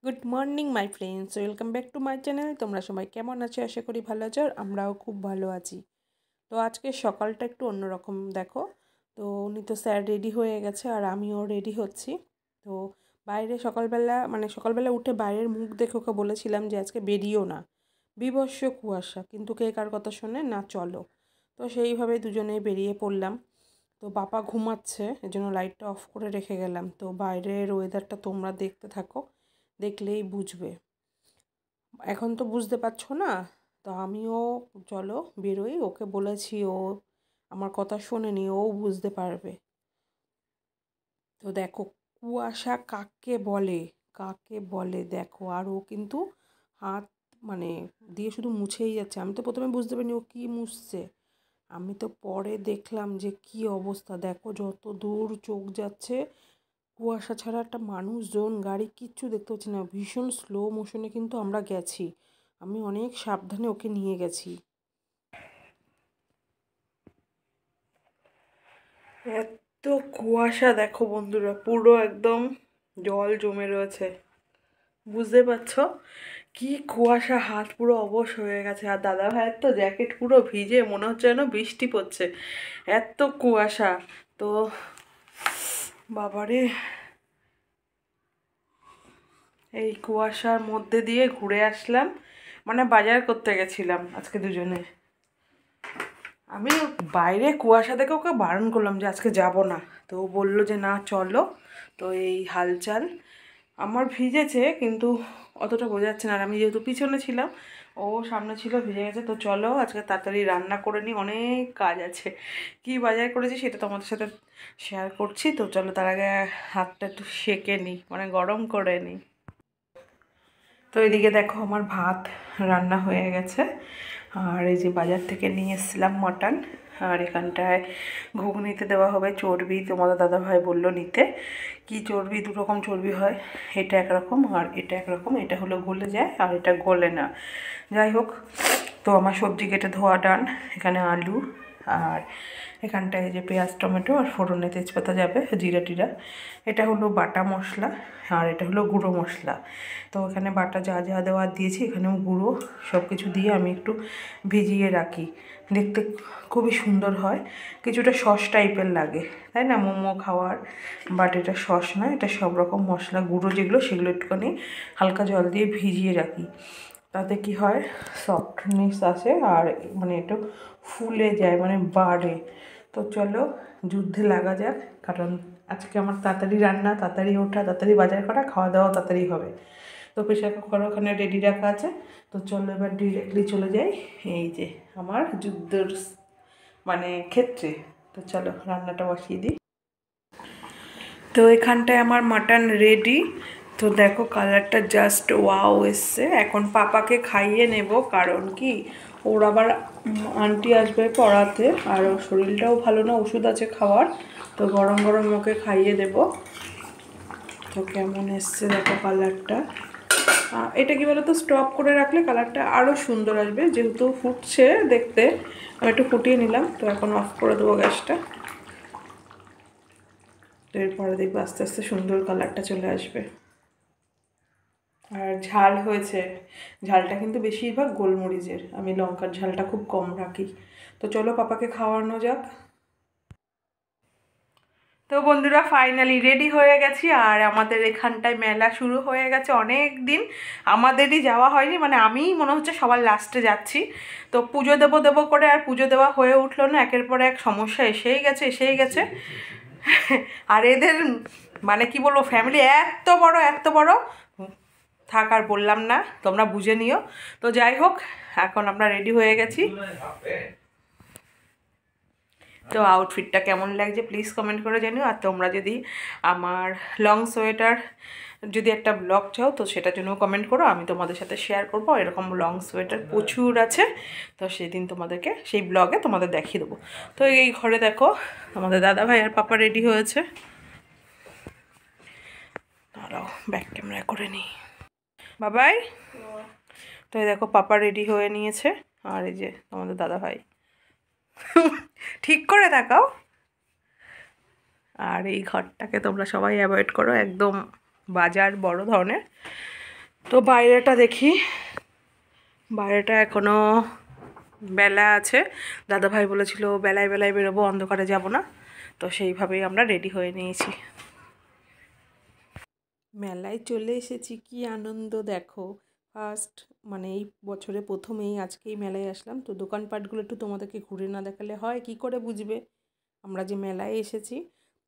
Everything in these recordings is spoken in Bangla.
Good morning my friends, welcome back to my channel. তোমরা সবাই কেমন আছো? আশা করি ভালো আছো, আর আমরাও খুব ভালো আছি। তো আজকে সকালটা একটু অন্যরকম দেখো। তো উনি তো স্যার রেডি হয়ে গেছে আর আমিও রেডি হচ্ছি। তো বাইরে সকালবেলা উঠে বাইরের মুখ দেখে ওকে বলেছিলাম যে আজকে বেরিয়েও না, বীভৎস কুয়াশা, কিন্তু কে কার কথা শোনে না, চলো। তো সেইভাবে দুজনেই বেরিয়ে পড়লাম। তো বাবা ঘুমাচ্ছে, এজন্য লাইটটা অফ করে রেখে গেলাম। তো বাইরের ওয়েদারটা তোমরা দেখতে থাকো, দেখলেই বুঝবে। এখন তো বুঝতে পারছো না, তো আমিও চলো বেরোই। ওকে বলেছি, ও আমার কথা শোনেনি, ও বুঝতে পারবে। তো দেখো কুয়াশা কাকে বলে, কাকে বলে দেখো। আর ও কিন্তু হাত মানে দিয়ে শুধু মুছেই যাচ্ছে। আমি তো প্রথমে বুঝতে পারিনি ও কী মুছছে। আমি তো পরে দেখলাম যে কি অবস্থা। দেখো যত দূর চোখ যাচ্ছে কুয়াশা ছাড়া একটা মানুষজন গাড়ি কিচ্ছু দেখতে পাচ্ছি না। ভীষণ স্লো মোশনে কিন্তু আমরা গেছি। আমি অনেক সাবধানে ওকে নিয়ে গেছি। এত কুয়াশা দেখো বন্ধুরা, পুরো একদম জল জমে রয়েছে, বুঝতে পারছো কি কুয়াশা। হাত পুরো অবশ হয়ে গেছে, আর দাদা ভাইয়ের তো জ্যাকেট পুরো ভিজে, মনে হচ্ছে যেন বৃষ্টি পড়ছে, এত কুয়াশা। তো বাবারে, এই কুয়াশার মধ্যে দিয়ে ঘুরে আসলাম, মানে বাজার করতে গেছিলাম আজকে দুজনে। আমি বাইরে কুয়াশা দেখে ওকে বারণ করলাম যে আজকে যাব না, তো ও বললো যে না চলো। তো এই হালচাল, আমার ভিজেছে কিন্তু অতটা বোঝা যাচ্ছে না, আর আমি যেহেতু পিছনে ছিলাম, ও সামনে ছিল, ভিজে গেছে। তো চলো আজকে তাড়াতাড়ি রান্না করে নিই, অনেক কাজ আছে। কি বাজার করেছি সেটা তোমাদের সাথে শেয়ার করছি। তো চলো তার আগে হাতটা একটু সেঁকে নিই, মানে গরম করে নিই। তো এদিকে দেখো আমার ভাত রান্না হয়ে গেছে, আর এই যে বাজার থেকে নিয়ে এসেছিলাম মটন। আর এখানটায় ঘুগনিতে দেওয়া হবে চর্বি, তোমাদের দাদাভাই বললো নিতে। কি চর্বি, দু রকম চর্বি হয়, এটা একরকম আর এটা একরকম। এটা হলো গলে যায় আর এটা গলে না, যাই হোক। তো আমার সবজি কেটে ধোয়া ডান, এখানে আলু, আর এখানটায় যে পেঁয়াজ টমেটো আর ফোড়নে তেজপাতা যাবে, জিরা টিরা। এটা হলো বাটা মশলা, আর এটা হলো গুঁড়ো মশলা। তো এখানে বাটা যা যা দেওয়ার দিয়েছি, এখানেও গুঁড়ো সব কিছু দিয়ে আমি একটু ভিজিয়ে রাখি, দেখতে খুবই সুন্দর হয়। কিছুটা সস টাইপের লাগে, তাই না, মোমো খাওয়ার। বাট এটা সস না, এটা সব রকম মশলা গুঁড়ো যেগুলো, সেগুলো একটুখানি হালকা জল দিয়ে ভিজিয়ে রাখি। তাতে কি হয়, সফটনেস আসে, আর মানে একটু ফুলে যায়, মানে বাড়ে। তো চলো যুদ্ধে লাগা যাক, কারণ আজকে আমার তাড়াতাড়ি রান্না, তাড়াতাড়ি ওঠা, তাড়াতাড়ি বাজার করা, খাওয়া দাওয়া তাড়াতাড়ি হবে। তো প্রেশার কুকার ওখানে রেডি রাখা আছে। তো চলো এবার ডিরেক্টলি চলে যাই এই যে আমার যুদ্ধের মানে ক্ষেত্রে। তো চলো রান্নাটা বসিয়ে দিই। তো এখানটায় আমার মাটন রেডি। তো দেখো কালারটা জাস্ট ওয়াও এসছে। এখন পাপাকে খাইয়ে নেব, কারণ কি ওর আবার আন্টি আসবে পড়াতে, আর ওর শরীরটাও ভালো না, ওষুধ আছে খাওয়ার। তো গরম গরম ওকে খাইয়ে দেব। তো কেমন এসছে দেখো কালারটা। এটা কি বলতো, স্টপ করে রাখলে কালারটা আরও সুন্দর আসবে। যেহেতু ফুটছে দেখতে, আমি একটু ফুটিয়ে নিলাম। তো এখন অফ করে দেবো গ্যাসটা। তো এরপরে দেখবো আস্তে আস্তে সুন্দর কালারটা চলে আসবে। আর ঝাল হয়েছে, ঝালটা কিন্তু বেশিরভাগ গোলমরিচের, আমি লঙ্কার ঝালটা খুব কম রাখি। তো চলো পাপাকে খাওয়ানো যাক। তো বন্ধুরা ফাইনালি রেডি হয়ে গেছি, আর আমাদের এখানটায় মেলা শুরু হয়ে গেছে অনেক দিন। আমাদেরই যাওয়া হয়নি, মানে আমিই মনে হচ্ছে সবার লাস্টে যাচ্ছি। তো পুজো দেবো দেবো করে আর পুজো দেওয়া হয়ে উঠলো না, একের পর এক সমস্যা এসেই গেছে। আর এদের মানে কি বলবো, ফ্যামিলি এত বড় এত বড়, থাক আর বললাম না, তোমরা বুঝে নিও। তো যাই হোক, এখন আমরা রেডি হয়ে গেছি। তো আউটফিটটা কেমন লাগছে প্লিজ কমেন্ট করে জানিও। আর তোমরা যদি আমার লং সোয়েটার যদি একটা ব্লগ চাও, তো সেটার জন্য কমেন্ট করো, আমি তোমাদের সাথে শেয়ার করবো। এরকম লং সোয়েটার প্রচুর আছে, তো সেদিন তোমাদেরকে সেই ব্লগে তোমাদের দেখিয়ে দেবো। তো এই ঘরে দেখো আমাদের দাদা ভাই আর পাপা রেডি হয়েছে। দাঁড়াও ব্যাক ক্যামেরা করে নিই। বাবাই, তো এই দেখো পাপা রেডি হয়ে নিয়েছে, আর এই যে আমাদের দাদা ভাই। ঠিক করে তাকাও। আর এই ঘরটাকে তোমরা সবাই অ্যাভয়েড করো, একদম বাজার বড় ধরনের। তো বাইরেটা দেখি, বাইরেটা এখনও বেলা আছে। দাদাভাই বলেছিল বেলায় বেলায় বেরোবো, অন্ধকারে যাব না, তো সেইভাবেই আমরা রেডি হয়ে নিয়েছি। মেলায় চলে এসেছি, কি আনন্দ দেখো। ফার্স্ট মানে এই বছরে প্রথমেই আজকেই মেলায় আসলাম, তো দোকানপাটগুলো একটু তোমাদেরকে ঘুরে না দেখালে হয় কি করে বুঝবে আমরা যে মেলায় এসেছি।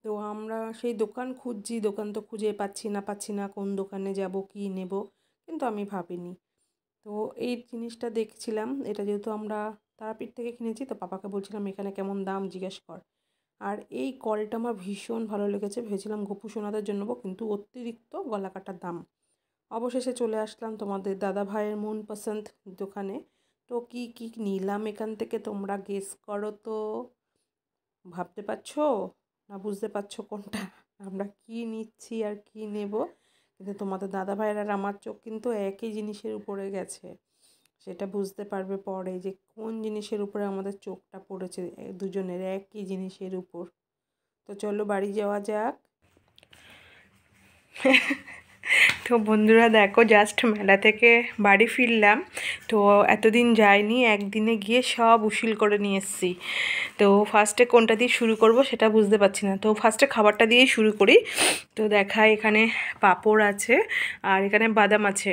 তো আমরা সেই দোকান খুঁজছি, দোকান তো খুঁজে পাচ্ছি না কোন দোকানে যাব কি নেব, কিন্তু আমি ভাবিনি। তো এই জিনিসটা দেখছিলাম, এটা যেহেতু আমরা তারাপীঠ থেকে কিনেছি, তো পাপাকে বলছিলাম এখানে কেমন দাম জিজ্ঞেস কর। আর এই কলটা আমার ভীষণ ভালো লেগেছে, ভেবেছিলাম গপু সোনাদের জন্য, কিন্তু অতিরিক্ত গলা কাটার দাম। অবশেষে চলে আসলাম তোমাদের দাদা ভাইয়ের মন পছন্দ দোকানে। তো কি কি নিলাম এখান থেকে তোমরা গেস করো তো, ভাবতে পারছো না বুঝতে পারছো কোনটা আমরা কি নিচ্ছি আর কি নেব। কিন্তু তোমাদের দাদা ভাইয়ের আর আমার চোখ কিন্তু একই জিনিসের উপরে গেছে, সেটা বুঝতে পারবে পরে যে কোন জিনিসের উপরে আমাদের চোখটা পড়েছে, দুজনের একই জিনিসের উপর। তো চলো বাড়ি যাওয়া যাক। তো বন্ধুরা দেখো, জাস্ট মেলা থেকে বাড়ি ফিরলাম। তো এতদিন যাইনি, একদিনে গিয়ে সব উশিল করে নিয়ে এসেছি। তো ফার্স্টে কোনটা দিয়ে শুরু করব সেটা বুঝতে পারছি না, তো ফার্স্টে খাবারটা দিয়েই শুরু করি। তো দেখাই, এখানে পাঁপড় আছে আর এখানে বাদাম আছে।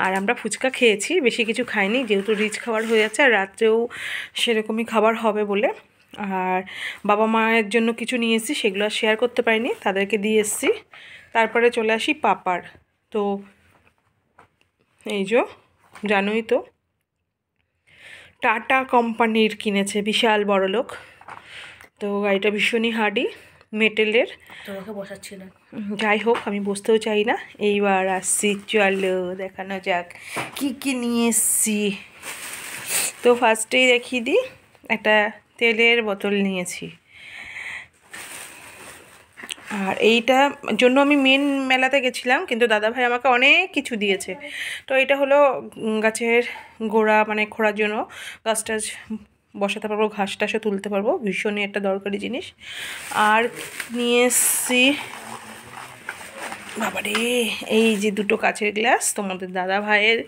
আর আমরা ফুচকা খেয়েছি, বেশি কিছু খাইনি, যেহেতু রিচ খাবার হয়ে যাচ্ছে আর রাত্রেও সেরকমই খাবার হবে বলে। আর বাবা মায়ের জন্য কিছু নিয়ে এসেছি, সেগুলো আর শেয়ার করতে পারিনি, তাদেরকে দিয়ে এসেছি। তারপরে চলে আসি পাপার। তো এই যে জানোই তো, টাটা কোম্পানির কিনেছে, বিশাল বড় লোক। তো গাড়িটা ভীষণই হার্ডি, মেটেলের। তোমাকে বসাচ্ছি না, যাই হোক আমি বসতেও চাই না। এইবার আসছি, চলো দেখানো যাক কি কি নিয়ে এসছি। তো ফার্স্টেই দেখিয়ে দিই, একটা তেলের বোতল নিয়েছি। আর এইটা জন্য আমি মেন মেলাতে গেছিলাম, কিন্তু দাদাভাই আমাকে অনেক কিছু দিয়েছে। তো এটা হলো গাছের গোড়া, মানে খোঁড়ার জন্য, গাছ টাছ বসাতে পারবো, ঘাস টাসও তুলতে পারবো, ভীষণই একটা দরকারি জিনিস। আর নিয়ে এসছি বাবারে এই যে দুটো কাচের গ্লাস, তোমাদের দাদা ভাইয়ের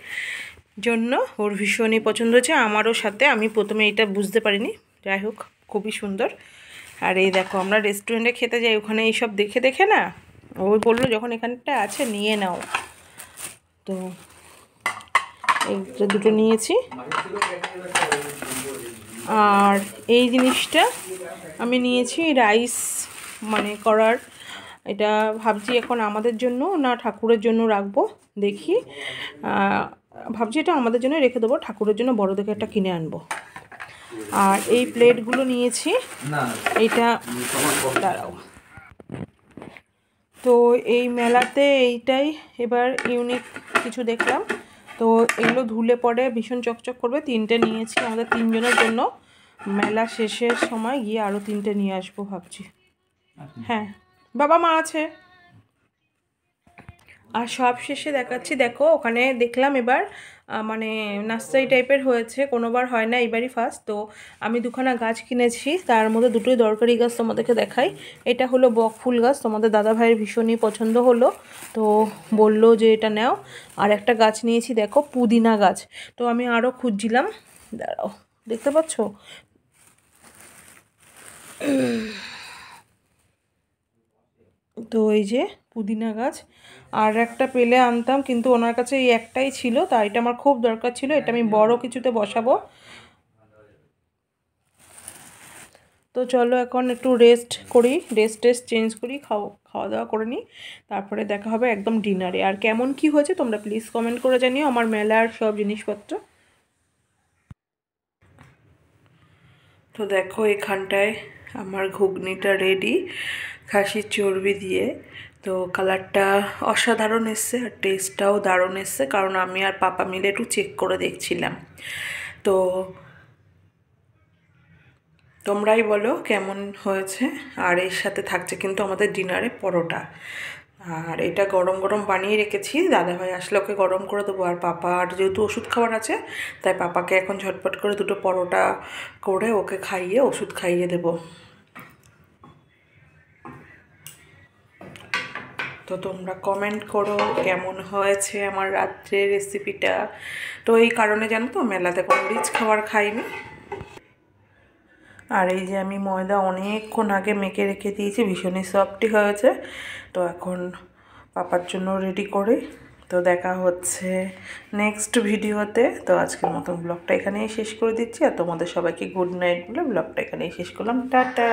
জন্য, ওর ভীষণই পছন্দ হয়েছে, আমারও সাথে। আমি প্রথমে এটা বুঝতে পারিনি, যাই হোক খুবই সুন্দর। আর এই দেখো, আমরা রেস্টুরেন্টে খেতে যাই, ওখানে এইসব দেখে দেখে না, ও বললো যখন এখানটা আছে নিয়ে নাও, তো এইটা দুটো নিয়েছি। আর এই জিনিসটা আমি নিয়েছি রাইস মানে করার, এটা ভাবছি এখন আমাদের জন্য না ঠাকুরের জন্য রাখবো, দেখি। ভাবছি এটা আমাদের জন্য রেখে দেবো, ঠাকুরের জন্য বড় দেখে একটা কিনে আনবো। আর এই প্লেটগুলো নিয়েছি, এইটা দাঁড়াও। তো এই মেলাতে এইটাই এবার ইউনিক কিছু দেখলাম, তো এগুলো ধুলে পরে ভীষণ চকচক করবে। তিনটে নিয়েছি আমাদের তিনজনের জন্য, মেলা শেষের সময় গিয়ে আরও তিনটে নিয়ে আসবো ভাবছি। হ্যাঁ, বাবা মা আছে। আর সব শেষে দেখাচ্ছি, দেখো ওখানে দেখলাম এবার মানে নার্সারি টাইপের হয়েছে, কোনোবার হয় না, এইবারই ফার্স্ট। তো আমি দুখানা গাছ কিনেছি, তার মধ্যে দুটোই দরকারি গাছ তোমাদেরকে দেখাই। এটা হলো বকফুল গাছ, তোমাদের দাদা ভাইয়ের ভীষণই পছন্দ হলো, তো বললো যে এটা নাও। আর একটা গাছ নিয়েছি দেখো, পুদিনা গাছ। তো আমি আরও খুঁজছিলাম, দাঁড়াও দেখতে পাচ্ছ, তো এই যে পুদিনা গাছ। আর একটা পেলে আনতাম, কিন্তু ওনার কাছে এই একটাই ছিল, তাই এটা আমার খুব দরকার ছিল, এটা আমি বড় কিছুতে বসাবো। তো চলো এখন একটু রেস্ট করি, টেস্ট চেঞ্জ করি, খাওয়া দাওয়া করে নিই, তারপরে দেখা হবে একদম ডিনারে। আর কেমন কি হয়েছে তোমরা প্লিজ কমেন্ট করে জানিও আমার মেলার সব জিনিসপত্র। তো দেখো এখানটায় আমার ঘুগনিটা রেডি, খাসির চর্বি দিয়ে। তো কালারটা অসাধারণ এসছে আর টেস্টটাও দারুণ এসছে, কারণ আমি আর পাপা মিলে একটু চেক করে দেখছিলাম। তো তোমরাই বলো কেমন হয়েছে। আর এর সাথে থাকছে কিন্তু আমাদের ডিনারে পরোটা, আর এটা গরম গরম বানিয়ে রেখেছি, দাদাভাই আসলে ওকে গরম করে দেবো। আর পাপার যেহেতু ওষুধ খাওয়ার আছে, তাই পাপাকে এখন ঝটপট করে দুটো পরোটা করে ওকে খাইয়ে ওষুধ খাইয়ে দেবো। তো তোমরা কমেন্ট করো কেমন হয়েছে আমার রাত্রের রেসিপিটা। তো এই কারণে জানো তো মেলাতে কোনো রিচ খাবার খাইনি। আর এই যে আমি ময়দা অনেকক্ষণ আগে মেখে রেখে দিয়েছি, ভীষণই সফটই হয়েছে। তো এখন পাপার জন্য রেডি করি। তো দেখা হচ্ছে নেক্সট ভিডিওতে। তো আজকের মতন ব্লগটা এখানেই শেষ করে দিচ্ছি, আর তোমাদের সবাইকে গুড নাইট বলে ব্লগটা এখানেই শেষ করলাম। টাটা।